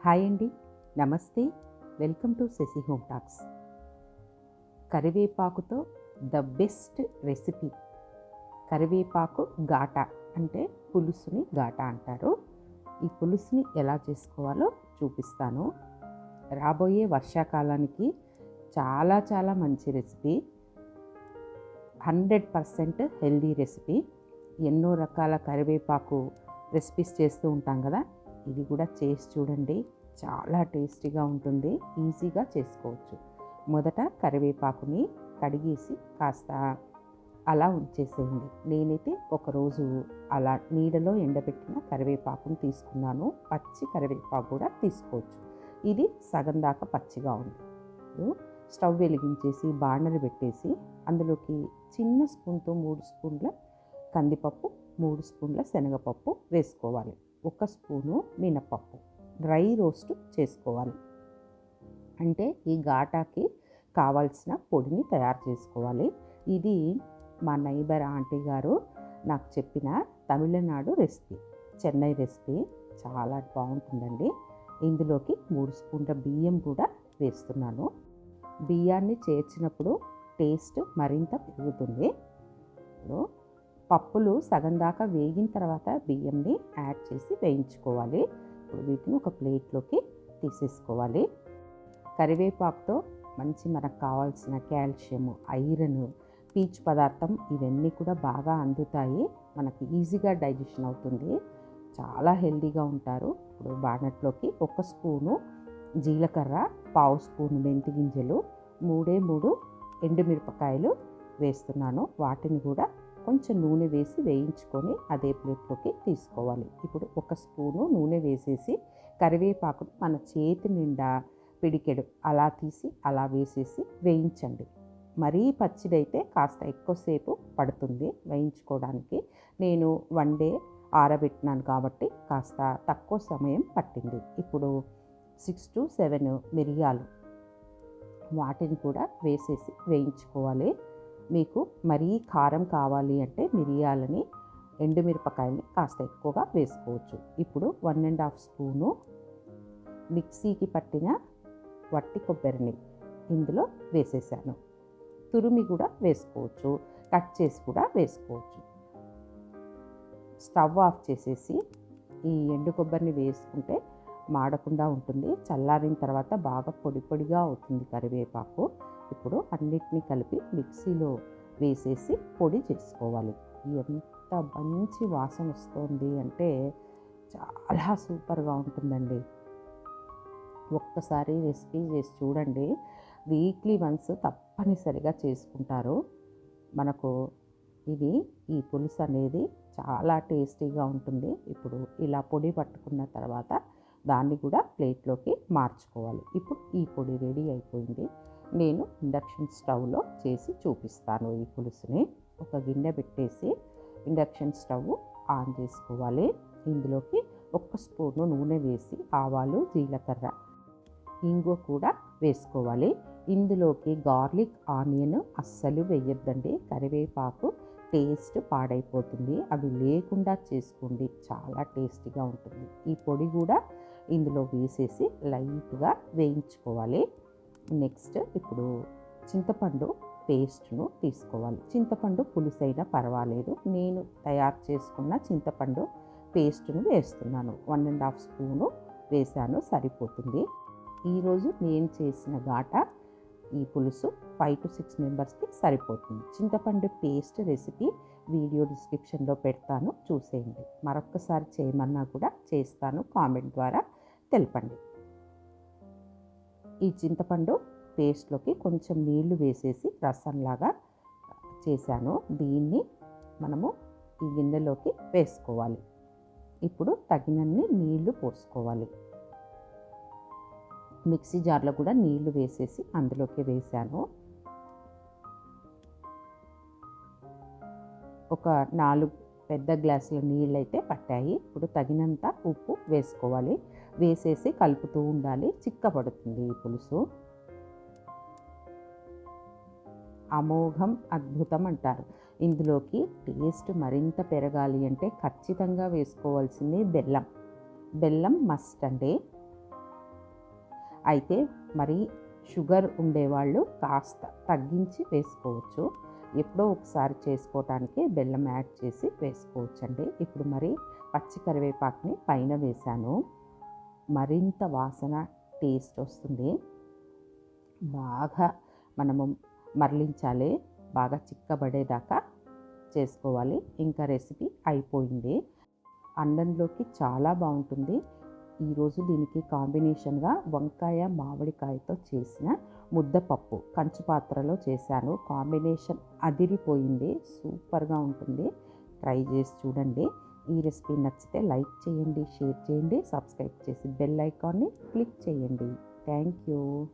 Hi అండి, నమస్తే. Welcome to Shashi home talks. కరివేపాకుతో ద బెస్ట్ రెసిపీ. కరివేపాకు ఘాటా అంటే పులుసుని ఘాటా అంటారు. ఈ పులుసుని ఎలా చేసుకోవాలో చూపిస్తాను. రాబోయే వర్షాకాలానికి చాలా చాలా మంచి రెసిపీ. 100% healthy recipe. ఎన్నో రకాల కరివేపాకు రెసిపీస్ చేస్తూ ఉంటాం కదా, ఇది కూడా చేసి చూడండి. చాలా టేస్టీగా ఉంటుంది, ఈజీగా చేసుకోవచ్చు. మొదట కరివేపాకుని కడిగేసి కాస్త అలా ఉంచేసేయండి. నేనైతే ఒకరోజు అలా నీడలో ఎండబెట్టిన కరివేపాకుని తీసుకున్నాను. పచ్చి కరివేపాకు కూడా తీసుకోవచ్చు. ఇది సగం దాకా పచ్చిగా ఉంది. స్టవ్ వెలిగించేసి బాణలు పెట్టేసి అందులోకి చిన్న స్పూన్తో 3 స్పూన్ల కందిపప్పు, 3 స్పూన్ల శనగపప్పు వేసుకోవాలి. 1 స్పూను మినపప్పు డ్రై రోస్ట్ చేసుకోవాలి. అంటే ఈ ఘాటాకి కావాల్సిన పొడిని తయారు చేసుకోవాలి. ఇది మా నైబర్ ఆంటీ గారు నాకు చెప్పిన తమిళనాడు రెసిపీ, చెన్నై రెసిపీ. చాలా బాగుంటుందండి. ఇందులోకి 3 స్పూన్ల బియ్యం కూడా వేస్తున్నాను. బియ్యాన్ని చేర్చినప్పుడు టేస్ట్ మరింత పెరుగుతుంది. ఇప్పుడు పప్పులు సగం దాకా వేగిన తర్వాత బియ్యంని యాడ్ చేసి వేయించుకోవాలి. ఇప్పుడు వీటిని ఒక ప్లేట్లోకి తీసేసుకోవాలి. కరివేపాకుతో మంచి మనకు కావాల్సిన కాల్షియం, ఐరన్, పీచు పదార్థం ఇవన్నీ కూడా బాగా అందుతాయి. మనకి ఈజీగా డైజెషన్ అవుతుంది. చాలా హెల్తీగా ఉంటారు. ఇప్పుడు బాణట్లోకి 1 స్పూను జీలకర్ర, 1/2 స్పూను మెంతి గింజలు, 3 ఎండుమిరపకాయలు వేస్తున్నాను. వాటిని కూడా కొంచెం నూనె వేసి వేయించుకొని అదే ప్లేట్లోకి తీసుకోవాలి. ఇప్పుడు 1 స్పూను నూనె వేసేసి కరివేపాకును మన చేతి నిండా పిడికెడు అలా తీసి అలా వేసేసి వేయించండి. మరీ పచ్చిదైతే కాస్త ఎక్కువసేపు పడుతుంది వేయించుకోవడానికి. నేను 1 డే ఆరబెట్టినాను కాబట్టి కాస్త తక్కువ సమయం పట్టింది. ఇప్పుడు 6 to 7 మిరియాలు, వాటిని కూడా వేసేసి వేయించుకోవాలి. మీకు మరీ కారం కావాలి అంటే మిరియాలని, ఎండుమిరపకాయలని కాస్త ఎక్కువగా వేసుకోవచ్చు. ఇప్పుడు 1.5 స్పూను మిక్సీకి పట్టిన వట్టి కొబ్బరిని ఇందులో వేసేసాను. తురిమి కూడా వేసుకోవచ్చు, కట్ చేసి కూడా వేసుకోవచ్చు. స్టవ్ ఆఫ్ చేసేసి ఈ ఎండు కొబ్బరిని వేసుకుంటే మాడకుండా ఉంటుంది. చల్లారిన తర్వాత బాగా పొడి పొడిగా అవుతుంది కరివేపాకు. ఇప్పుడు అన్నిటినీ కలిపి మిక్సీలో వేసేసి పొడి చేసుకోవాలి. ఎంత మంచి వాసన వస్తుంది అంటే చాలా సూపర్గా ఉంటుందండి. ఒక్కసారి రెసిపీ చేసి చూడండి. వీక్లీ వన్స్ తప్పనిసరిగా చేసుకుంటారు. మనకు ఈ పులుసు అనేది చాలా టేస్టీగా ఉంటుంది. ఇప్పుడు ఇలా పొడి పట్టుకున్న తర్వాత దాన్ని కూడా ప్లేట్లోకి మార్చుకోవాలి. ఇప్పుడు ఈ పొడి రెడీ అయిపోయింది. నేను ఇండక్షన్ స్టవ్లో చేసి చూపిస్తాను. ఈ పులుసుని ఒక గిన్నె పెట్టేసి ఇండక్షన్ స్టవ్ ఆన్ చేసుకోవాలి. ఇందులోకి 1 స్పూను నూనె వేసి ఆవాలు, జీలకర్ర, ఇంగువ కూడా వేసుకోవాలి. ఇందులోకి గార్లిక్, ఆనియన్ అస్సలు వేయొద్దండి. కరివేపాకు టేస్ట్ పాడైపోతుంది. అవి లేకుండా చేసుకోండి, చాలా టేస్టీగా ఉంటుంది. ఈ పొడి కూడా ఇందులో వేసేసి లైట్గా వేయించుకోవాలి. నెక్స్ట్ ఇప్పుడు చింతపండు పేస్ట్ను తీసుకోవాలి. చింతపండు పులుసైనా పర్వాలేదు. నేను తయారు చేసుకున్న చింతపండు పేస్ట్ను వేస్తున్నాను. 1.5 స్పూను వేసాను, సరిపోతుంది. ఈరోజు నేను చేసిన ఘాటా ఈ పులుసు 5 to 6 మెంబర్స్కి సరిపోతుంది. చింతపండు పేస్ట్ రెసిపీ వీడియో డిస్క్రిప్షన్లో పెడతాను, చూసేయండి. మరొక్కసారి చేయమన్నా కూడా చేస్తాను, కామెంట్ ద్వారా తెలపండి. ఈ చింతపండు పేస్ట్లోకి కొంచెం నీళ్లు వేసేసి రసంలాగా చేశాను. దీన్ని మనము ఈ గిన్నెలోకి వేసుకోవాలి. ఇప్పుడు తగినన్ని నీళ్లు పోసుకోవాలి. మిక్సీ జార్లో కూడా నీళ్లు వేసేసి అందులోకి వేసాను. ఒక 4 పెద్ద గ్లాసుల నీళ్ళు అయితే పట్టాయి. ఇప్పుడు తగినంత ఉప్పు వేసుకోవాలి. వేసేసి కలుపుతూ ఉండాలి. చిక్కబడుతుంది ఈ పులుసు. అమోఘం, అద్భుతం అంటారు. ఇందులోకి టేస్ట్ మరింత పెరగాలి అంటే ఖచ్చితంగా వేసుకోవాల్సింది బెల్లం. బెల్లం మస్ట్ అండి. అయితే మరి షుగర్ ఉండేవాళ్ళు కాస్త తగ్గించి వేసుకోవచ్చు. ఎప్పుడో ఒకసారి చేసుకోవటానికి బెల్లం యాడ్ చేసి వేసుకోవచ్చండి. ఇప్పుడు మరి పచ్చి కరివేపాకుని పైన వేశాను. మరింత వాసన టేస్ట్ వస్తుంది. బాగా మనము మరలించాలి, బాగా చిక్కబడేదాకా చేసుకోవాలి. ఇంకా రెసిపీ అయిపోయింది. అన్నంలోకి చాలా బాగుంటుంది. ఈరోజు దీనికి కాంబినేషన్గా వంకాయ మామిడికాయతో చేసిన ముద్దపప్పు కంచు పాత్రలో చేశాను. కాంబినేషన్ అదిరిపోయింది, సూపర్గా ఉంటుంది. ట్రై చేసి చూడండి. ఈ రెసిపీ నచ్చితే లైక్ చేయండి, షేర్ చేయండి, సబ్స్క్రైబ్ చేసి బెల్ ఐకాన్ని క్లిక్ చేయండి. Thank you.